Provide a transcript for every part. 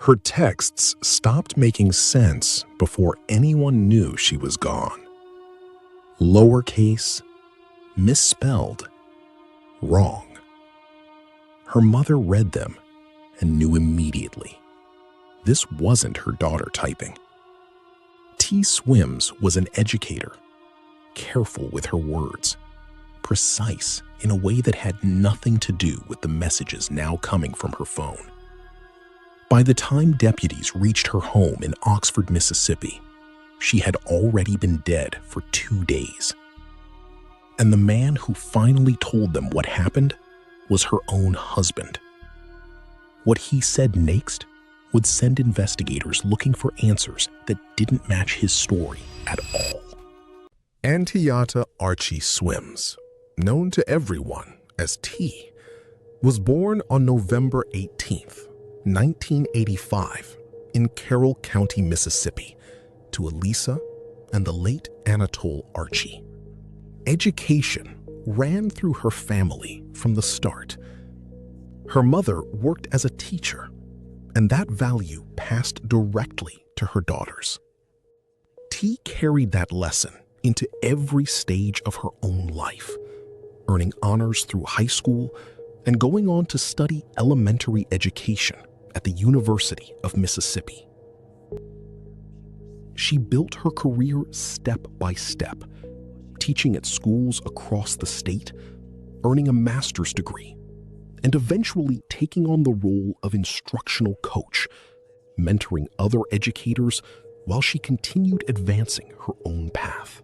Her texts stopped making sense before anyone knew she was gone. Lowercase, misspelled, wrong. Her mother read them and knew immediately. This wasn't her daughter typing. T. Swims was an educator, careful with her words, precise in a way that had nothing to do with the messages now coming from her phone. By the time deputies reached her home in Oxford, Mississippi, she had already been dead for 2 days. And the man who finally told them what happened was her own husband. What he said next would send investigators looking for answers that didn't match his story at all. Anteeatta Archie Swims, known to everyone as T, was born on November 18th, 1985, in Carroll County, Mississippi, to Elisa and the late Anatole Archie. Education ran through her family from the start. Her mother worked as a teacher, and that value passed directly to her daughters. T carried that lesson into every stage of her own life, earning honors through high school and going on to study elementary education at the University of Mississippi. She built her career step by step, teaching at schools across the state, earning a master's degree, and eventually taking on the role of instructional coach, mentoring other educators while she continued advancing her own path.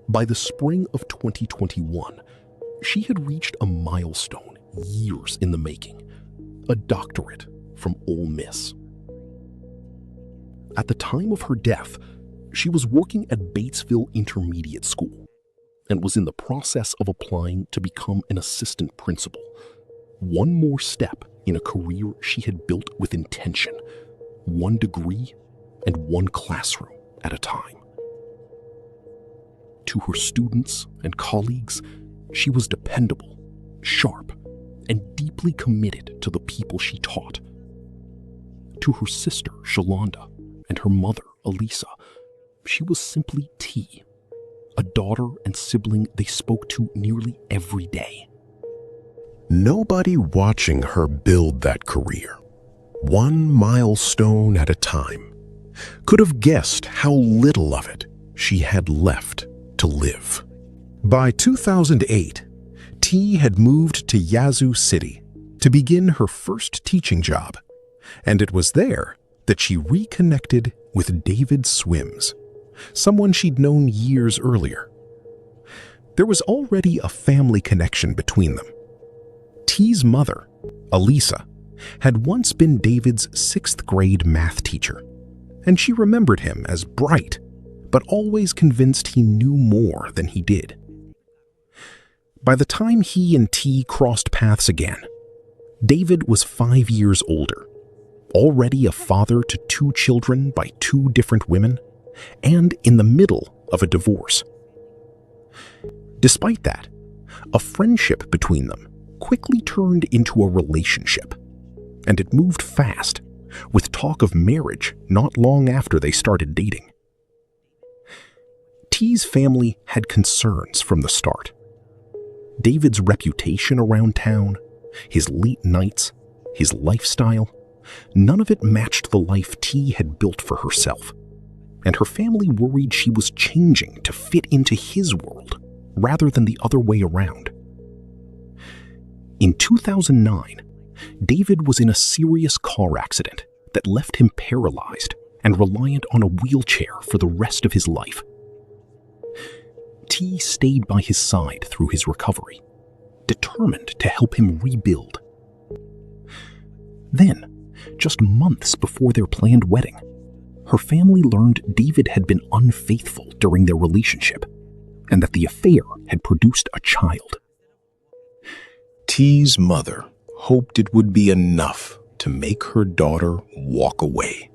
By the spring of 2021, she had reached a milestone years in the making, a doctorate from Ole Miss. At the time of her death, she was working at Batesville Intermediate School and was in the process of applying to become an assistant principal, one more step in a career she had built with intention, one degree and one classroom at a time. To her students and colleagues, she was dependable, sharp, and deeply committed to the people she taught. To her sister, Shalonda, and her mother, Elisa, she was simply T, a daughter and sibling they spoke to nearly every day. Nobody watching her build that career, one milestone at a time, could have guessed how little of it she had left to live. By 2008, T had moved to Yazoo City to begin her first teaching job, and it was there that she reconnected with David Swims, someone she'd known years earlier. There was already a family connection between them. T's mother, Elisa, had once been David's 6th grade math teacher, and she remembered him as bright, but always convinced he knew more than he did. By the time he and T crossed paths again, David was 5 years older, already a father to 2 children by 2 different women, and in the middle of a divorce. Despite that, a friendship between them quickly turned into a relationship, and it moved fast, with talk of marriage not long after they started dating. T's family had concerns from the start. David's reputation around town, his late nights, his lifestyle, none of it matched the life T had built for herself, and her family worried she was changing to fit into his world rather than the other way around. In 2009, David was in a serious car accident that left him paralyzed and reliant on a wheelchair for the rest of his life. T stayed by his side through his recovery, determined to help him rebuild. Then, just months before their planned wedding, her family learned David had been unfaithful during their relationship and that the affair had produced a child. T's mother hoped it would be enough to make her daughter walk away.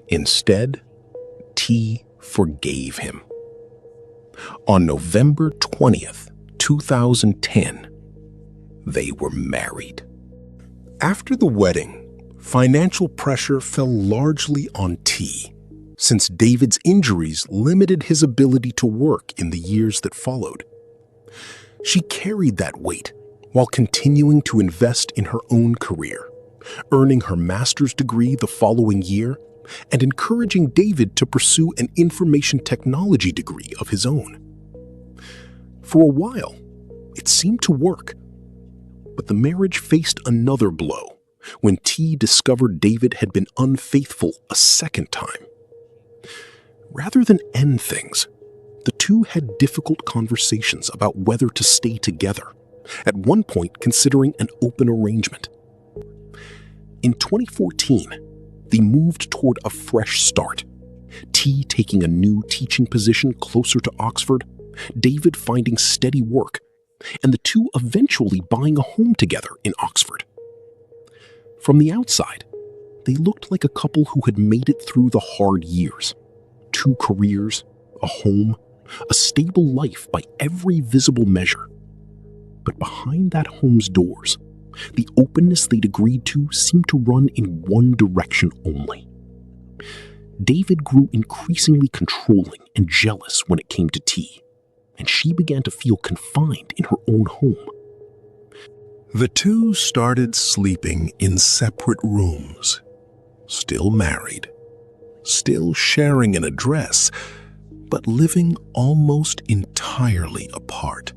Instead, T forgave him. On November 20th, 2010, they were married. After the wedding, Financial pressure fell largely on T, since David's injuries limited his ability to work in the years that followed. She carried that weight while continuing to invest in her own career, earning her master's degree the following year and encouraging David to pursue an information technology degree of his own. For a while, it seemed to work, but the marriage faced another blow when T discovered David had been unfaithful a second time. Rather than end things, the two had difficult conversations about whether to stay together, at one point considering an open arrangement. In 2014, they moved toward a fresh start, T taking a new teaching position closer to Oxford, David finding steady work, and the two eventually buying a home together in Oxford. From the outside, they looked like a couple who had made it through the hard years. 2 careers, a home, a stable life by every visible measure. But behind that home's doors, the openness they'd agreed to seemed to run in one direction only. David grew increasingly controlling and jealous when it came to T, and she began to feel confined in her own home. The two started sleeping in separate rooms, still married, still sharing an address, but living almost entirely apart.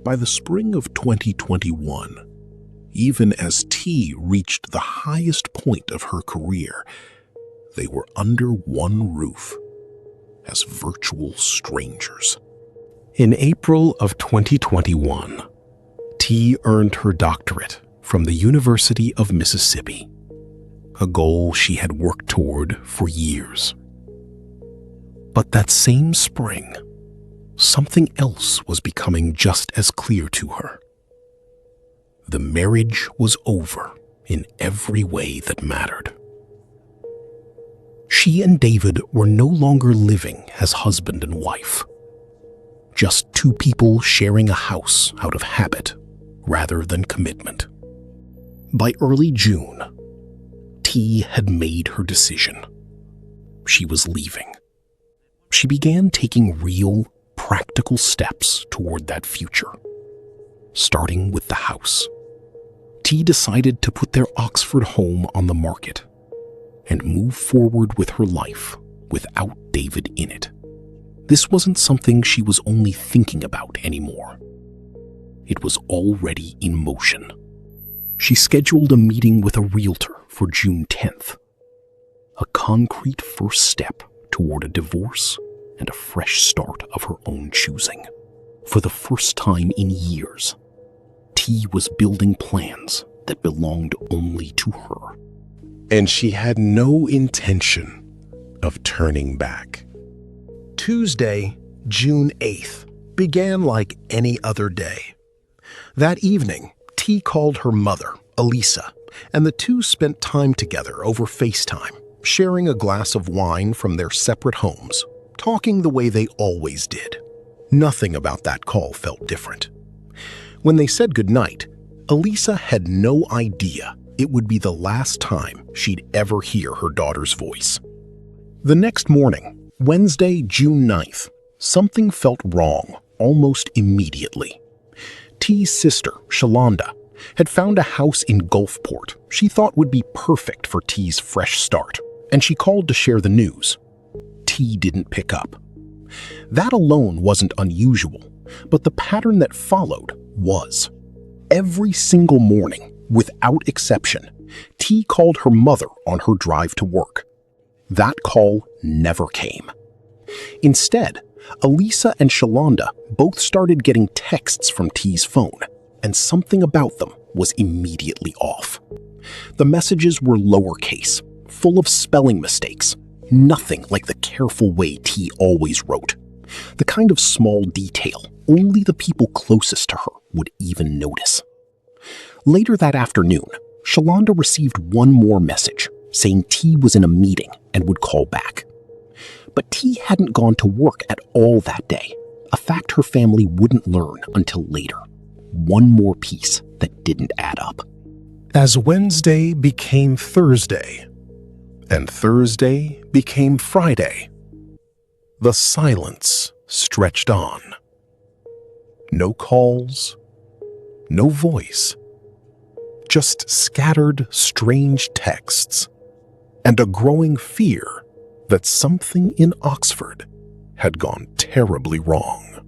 By the spring of 2021, even as T reached the highest point of her career, they were under one roof as virtual strangers. In April of 2021, T earned her doctorate from the University of Mississippi, a goal she had worked toward for years. But that same spring, something else was becoming just as clear to her. The marriage was over in every way that mattered. She and David were no longer living as husband and wife, just 2 people sharing a house out of habit rather than commitment. By early June, T had made her decision. She was leaving. She began taking real, practical steps toward that future, starting with the house. T decided to put their Oxford home on the market and move forward with her life without David in it. This wasn't something she was only thinking about anymore. It was already in motion. She scheduled a meeting with a realtor for June 10th, a concrete first step toward a divorce and a fresh start of her own choosing. For the first time in years, T was building plans that belonged only to her. And she had no intention of turning back. Tuesday, June 8th, began like any other day. That evening, T called her mother, Elisa, and the two spent time together over FaceTime, sharing a glass of wine from their separate homes, talking the way they always did. Nothing about that call felt different. When they said goodnight, Elisa had no idea it would be the last time she'd ever hear her daughter's voice. The next morning, Wednesday, June 9th, something felt wrong almost immediately. T's sister, Shalonda, had found a house in Gulfport she thought would be perfect for T's fresh start, and she called to share the news. T didn't pick up. That alone wasn't unusual, but the pattern that followed was. Every single morning, without exception, T called her mother on her drive to work. That call never came. Instead, Elisa and Shalonda both started getting texts from T's phone, and something about them was immediately off. The messages were lowercase, full of spelling mistakes, nothing like the careful way T always wrote. The kind of small detail only the people closest to her would even notice. Later that afternoon, Shalonda received one more message saying T was in a meeting and would call back. But T hadn't gone to work at all that day, a fact her family wouldn't learn until later. One more piece that didn't add up. As Wednesday became Thursday, and Thursday became Friday, the silence stretched on. No calls, no voice, just scattered strange texts and a growing fear that something in Oxford had gone terribly wrong.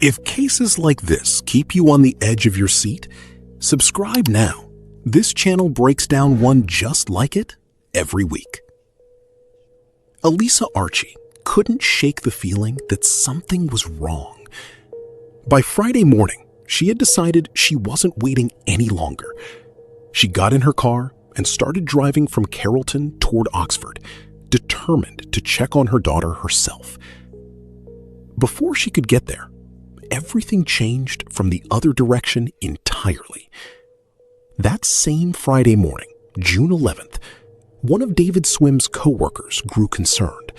If cases like this keep you on the edge of your seat, subscribe now. This channel breaks down one just like it every week. Elisa Archie couldn't shake the feeling that something was wrong. By Friday morning, she had decided she wasn't waiting any longer. She got in her car and started driving from Carrollton toward Oxford, determined to check on her daughter herself. Before she could get there, everything changed from the other direction entirely. That same Friday morning, June 11th, one of David Swims' co-workers grew concerned.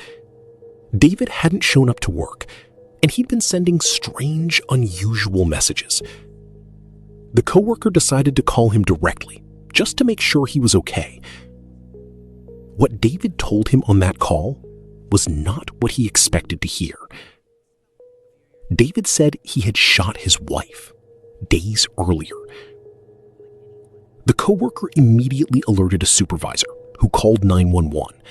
David hadn't shown up to work, and he'd been sending strange, unusual messages. The co-worker decided to call him directly, just to make sure he was okay. What David told him on that call was not what he expected to hear. David said he had shot his wife days earlier. The coworker immediately alerted a supervisor, who called 911.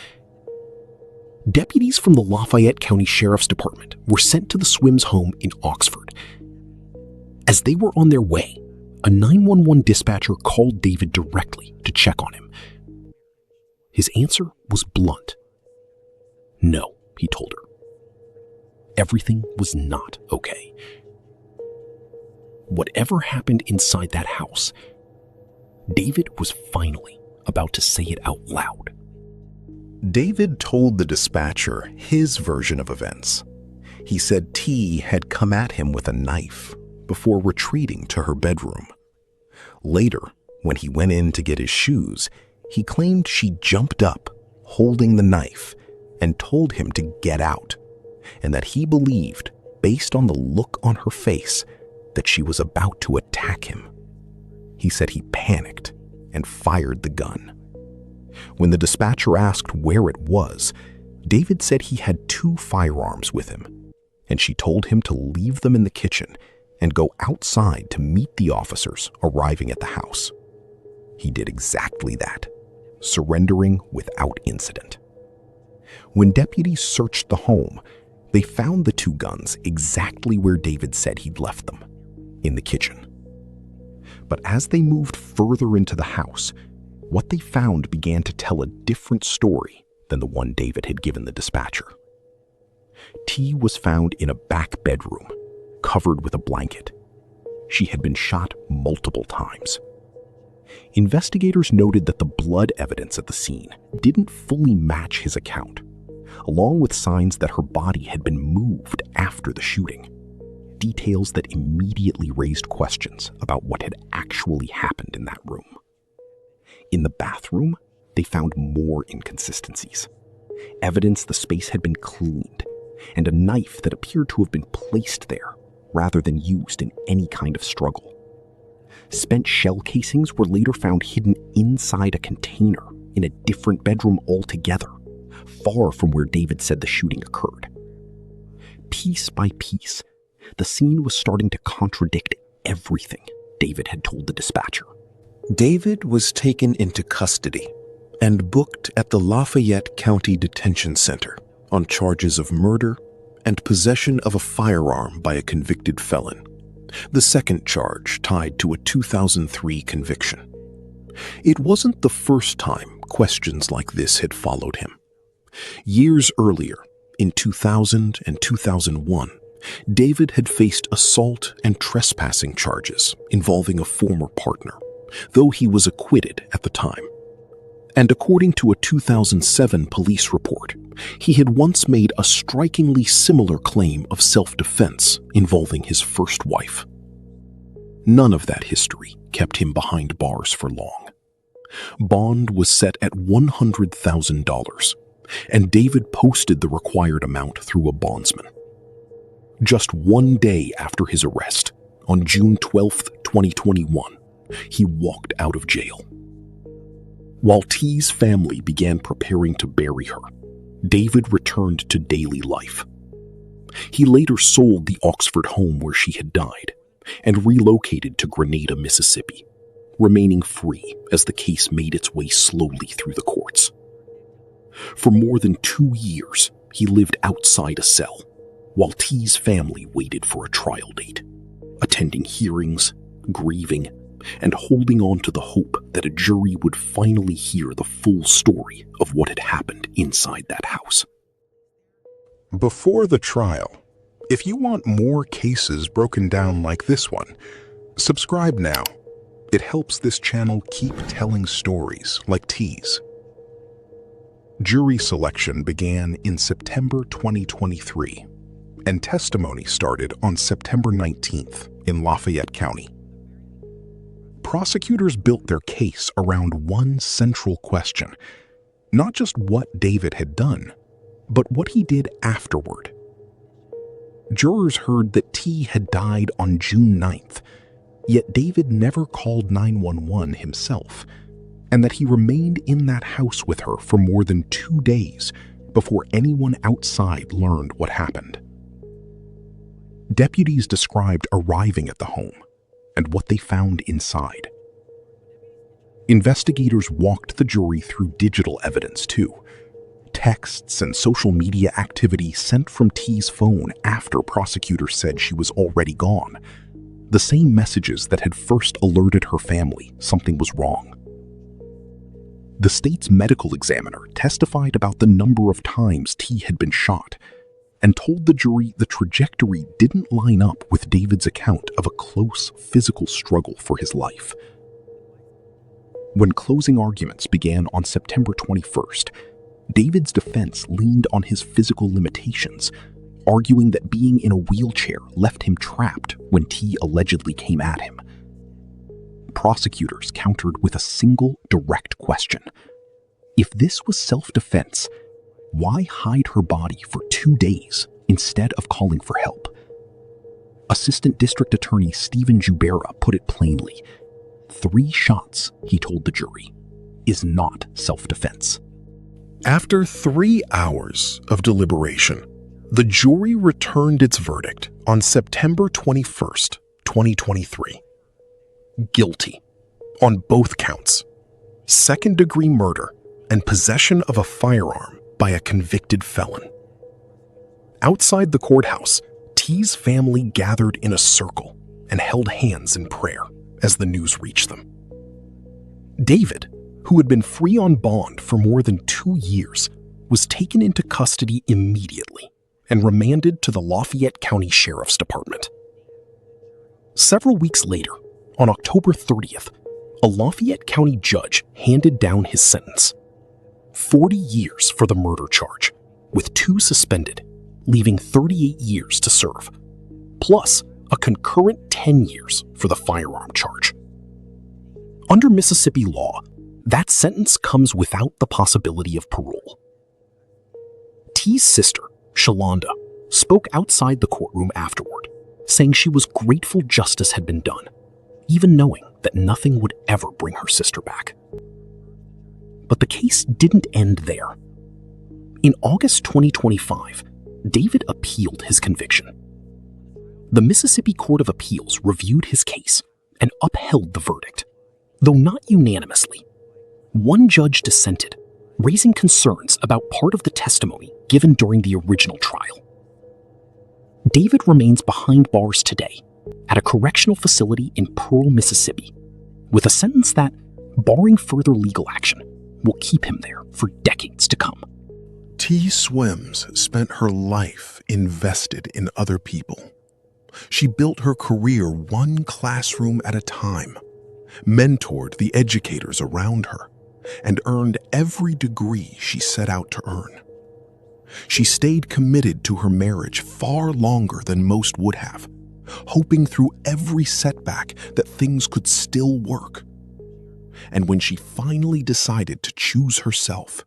Deputies from the Lafayette County Sheriff's Department were sent to the Swims home in Oxford. As they were on their way, a 911 dispatcher called David directly to check on him. His answer was blunt. No, he told her. Everything was not okay. Whatever happened inside that house, David was finally about to say it out loud. David told the dispatcher his version of events. He said T had come at him with a knife before retreating to her bedroom. Later, when he went in to get his shoes, he claimed she jumped up, holding the knife, and told him to get out, and that he believed, based on the look on her face, that she was about to attack him. He said he panicked and fired the gun. When the dispatcher asked where it was, David said he had 2 firearms with him, and she told him to leave them in the kitchen and go outside to meet the officers arriving at the house. He did exactly that, surrendering without incident. When deputies searched the home, they found the 2 guns exactly where David said he'd left them, in the kitchen. But as they moved further into the house, what they found began to tell a different story than the one David had given the dispatcher. T was found in a back bedroom, covered with a blanket. She had been shot multiple times. Investigators noted that the blood evidence at the scene didn't fully match his account, along with signs that her body had been moved after the shooting. Details that immediately raised questions about what had actually happened in that room. In the bathroom, they found more inconsistencies. Evidence the space had been cleaned, and a knife that appeared to have been placed there rather than used in any kind of struggle. Spent shell casings were later found hidden inside a container in a different bedroom altogether, far from where David said the shooting occurred. Piece by piece, the scene was starting to contradict everything David had told the dispatcher. David was taken into custody and booked at the Lafayette County Detention Center on charges of murder and possession of a firearm by a convicted felon, the second charge tied to a 2003 conviction. It wasn't the first time questions like this had followed him. Years earlier, in 2000 and 2001, David had faced assault and trespassing charges involving a former partner, though he was acquitted at the time. And according to a 2007 police report, he had once made a strikingly similar claim of self-defense involving his first wife. None of that history kept him behind bars for long. Bond was set at $100,000, and David posted the required amount through a bondsman. Just one day after his arrest, on June 12, 2021, he walked out of jail. While T's family began preparing to bury her, David returned to daily life. He later sold the Oxford home where she had died and relocated to Grenada, Mississippi, remaining free as the case made its way slowly through the courts. For more than 2 years, he lived outside a cell, while T's family waited for a trial date, attending hearings, grieving, and holding on to the hope that a jury would finally hear the full story of what had happened inside that house. Before the trial, if you want more cases broken down like this one, subscribe now. It helps this channel keep telling stories like T's. Jury selection began in September 2023, and testimony started on September 19th in Lafayette County. Prosecutors built their case around one central question, not just what David had done, but what he did afterward. Jurors heard that T had died on June 9th, yet David never called 911 himself, and that he remained in that house with her for more than 2 days before anyone outside learned what happened. Deputies described arriving at the home and what they found inside. Investigators walked the jury through digital evidence too, texts and social media activity sent from T's phone after prosecutors said she was already gone, the same messages that had first alerted her family something was wrong. The state's medical examiner testified about the number of times T had been shot and told the jury the trajectory didn't line up with David's account of a close physical struggle for his life. When closing arguments began on September 21st, David's defense leaned on his physical limitations, arguing that being in a wheelchair left him trapped when T allegedly came at him. Prosecutors countered with a single direct question. If this was self-defense, why hide her body for 2 days instead of calling for help? Assistant District Attorney Stephen Jubera put it plainly. 3 shots, he told the jury, is not self-defense. After 3 hours of deliberation, the jury returned its verdict on September 21st, 2023. Guilty on both counts, second-degree murder and possession of a firearm by a convicted felon. Outside the courthouse, T's family gathered in a circle and held hands in prayer as the news reached them. David, who had been free on bond for more than 2 years, was taken into custody immediately and remanded to the Lafayette County Sheriff's Department. Several weeks later, on October 30th, a Lafayette County judge handed down his sentence. 40 years for the murder charge, with 2 suspended, leaving 38 years to serve, plus a concurrent 10 years for the firearm charge. Under Mississippi law, that sentence comes without the possibility of parole. T's sister, Shalonda, spoke outside the courtroom afterward, saying she was grateful justice had been done, even knowing that nothing would ever bring her sister back. But the case didn't end there. In August 2025, David appealed his conviction. The Mississippi Court of Appeals reviewed his case and upheld the verdict, though not unanimously. One judge dissented, raising concerns about part of the testimony given during the original trial. David remains behind bars today at a correctional facility in Pearl, Mississippi, with a sentence that, barring further legal action, will keep him there for decades to come. T. Swims spent her life invested in other people. She built her career one classroom at a time, mentored the educators around her, and earned every degree she set out to earn. She stayed committed to her marriage far longer than most would have, hoping through every setback that things could still work. And when she finally decided to choose herself,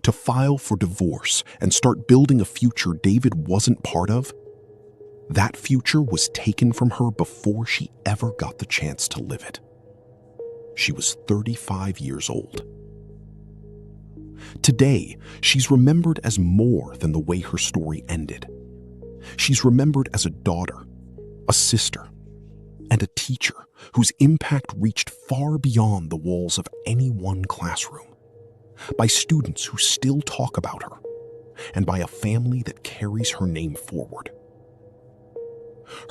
to file for divorce and start building a future David wasn't part of, that future was taken from her before she ever got the chance to live it. She was 35 years old. Today, she's remembered as more than the way her story ended. She's remembered as a daughter, a sister, and a teacher whose impact reached far beyond the walls of any one classroom, by students who still talk about her, and by a family that carries her name forward.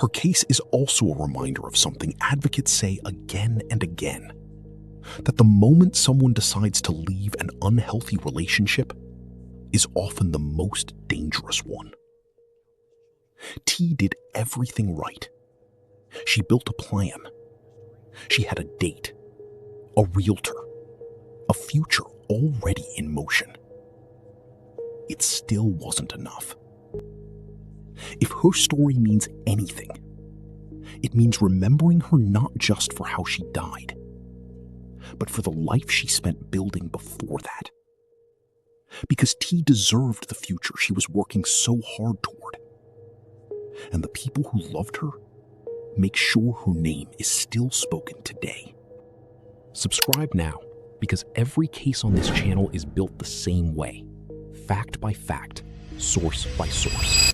Her case is also a reminder of something advocates say again and again, that the moment someone decides to leave an unhealthy relationship is often the most dangerous one. T did everything right. She built a plan. She had a date, a realtor, a future already in motion. It still wasn't enough. If her story means anything, it means remembering her not just for how she died, but for the life she spent building before that. Because T deserved the future she was working so hard toward. And the people who loved her make sure her name is still spoken today. Subscribe now, because every case on this channel is built the same way, fact by fact, source by source.